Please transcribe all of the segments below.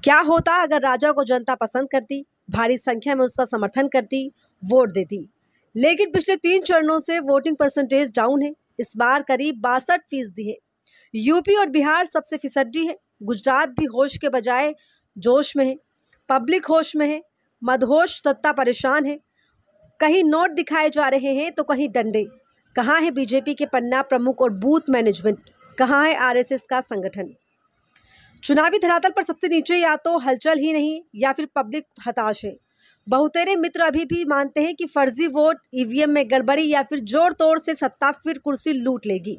क्या होता अगर राजा को जनता पसंद करती, भारी संख्या में उसका समर्थन करती, वोट देती। लेकिन पिछले 3 चरणों से वोटिंग परसेंटेज डाउन है। इस बार करीब 62% है। यूपी और बिहार सबसे फिसड्डी है। गुजरात भी होश के बजाय जोश में है। पब्लिक होश में है, मदहोश सत्ता परेशान है। कहीं नोट दिखाए जा रहे हैं तो कहीं डंडे। कहाँ है बीजेपी के पन्ना प्रमुख और बूथ मैनेजमेंट? कहाँ है आरएसएस का संगठन? चुनावी धरातल पर सबसे नीचे या तो हलचल ही नहीं या फिर पब्लिक हताश है। बहुतेरे मित्र अभी भी मानते हैं कि फर्जी वोट, ईवीएम में गड़बड़ी या फिर जोड़ तोड़ से सत्ता फिर कुर्सी लूट लेगी।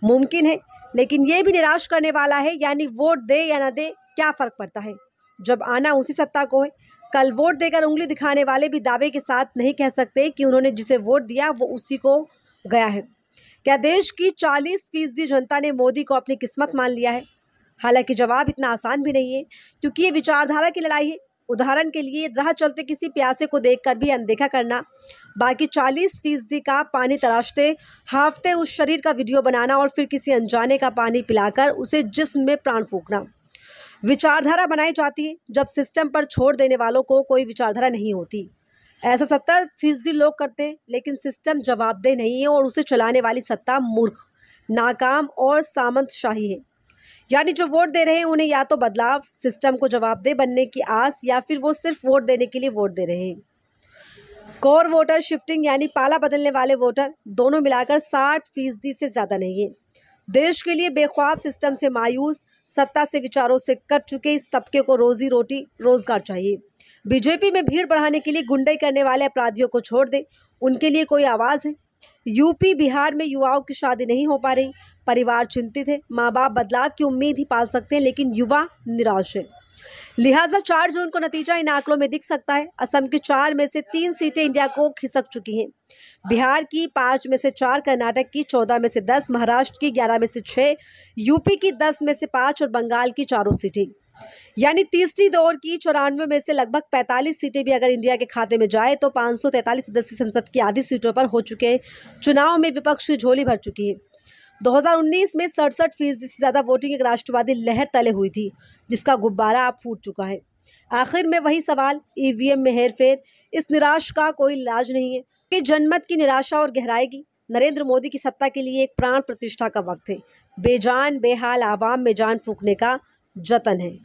मुमकिन है, लेकिन ये भी निराश करने वाला है। यानी वोट दे या ना दे, क्या फर्क पड़ता है जब आना उसी सत्ता को है। कल वोट देकर उंगली दिखाने वाले भी दावे के साथ नहीं कह सकते कि उन्होंने जिसे वोट दिया वो उसी को गया है। क्या देश की 40% जनता ने मोदी को अपनी किस्मत मान लिया है? हालांकि जवाब इतना आसान भी नहीं है, क्योंकि ये विचारधारा की लड़ाई है। उदाहरण के लिए, राह चलते किसी प्यासे को देखकर भी अनदेखा करना, बाकी 40% का पानी तराशते हाफते उस शरीर का वीडियो बनाना और फिर किसी अनजाने का पानी पिलाकर उसे जिस्म में प्राण फूंकना। विचारधारा बनाई जाती है जब सिस्टम पर छोड़ देने वालों को कोई विचारधारा नहीं होती। ऐसा 70% लोग करते हैं, लेकिन सिस्टम जवाबदेह नहीं है और उसे चलाने वाली सत्ता मूर्ख, नाकाम और सामंतशाही है। यानी जो वोट दे रहे हैं उन्हें या तो बदलाव, सिस्टम को जवाबदेह बनने की आस, या फिर वो सिर्फ वोट देने के लिए वोट दे रहे हैं। कोर वोटर शिफ्टिंग यानी पाला बदलने वाले वोटर, दोनों मिलाकर 60% से ज़्यादा नहीं है। देश के लिए बेख्वाब, सिस्टम से मायूस, सत्ता से विचारों से कट चुके इस तबके को रोजी रोटी रोजगार चाहिए। बीजेपी में भीड़ बढ़ाने के लिए गुंडई करने वाले अपराधियों को छोड़ दे, उनके लिए कोई आवाज़ है? यूपी बिहार में युवाओं की शादी नहीं हो पा रही, परिवार चिंतित है, माँ बाप बदलाव की उम्मीद ही पाल सकते हैं, लेकिन युवा निराश है। लिहाजा 4 जून को नतीजा इन आंकड़ों में दिख सकता है। असम की 4 में से 3 सीटें इंडिया को खिसक चुकी हैं। बिहार की 5 में से 4, कर्नाटक की 14 में से 10, महाराष्ट्र की 11 में से 6, यूपी की 10 में से 5 और बंगाल की 4 सीटें। यानी तीसरी दौर की 94 में से लगभग 45 सीटें भी अगर इंडिया के खाते में जाए तो 543 सदस्य संसद की आधी सीटों पर हो चुके चुनाव में विपक्ष की झोली भर चुकी है। 2019 में 67% से ज़्यादा वोटिंग एक राष्ट्रवादी लहर तले हुई थी, जिसका गुब्बारा अब फूट चुका है। आखिर में वही सवाल, ईवीएम में हेरफेर। इस निराश का कोई इलाज नहीं है। ये जनमत की निराशा और गहराएगी। नरेंद्र मोदी की सत्ता के लिए एक प्राण प्रतिष्ठा का वक्त है। बेजान बेहाल आवाम में जान फूंकने का जतन है।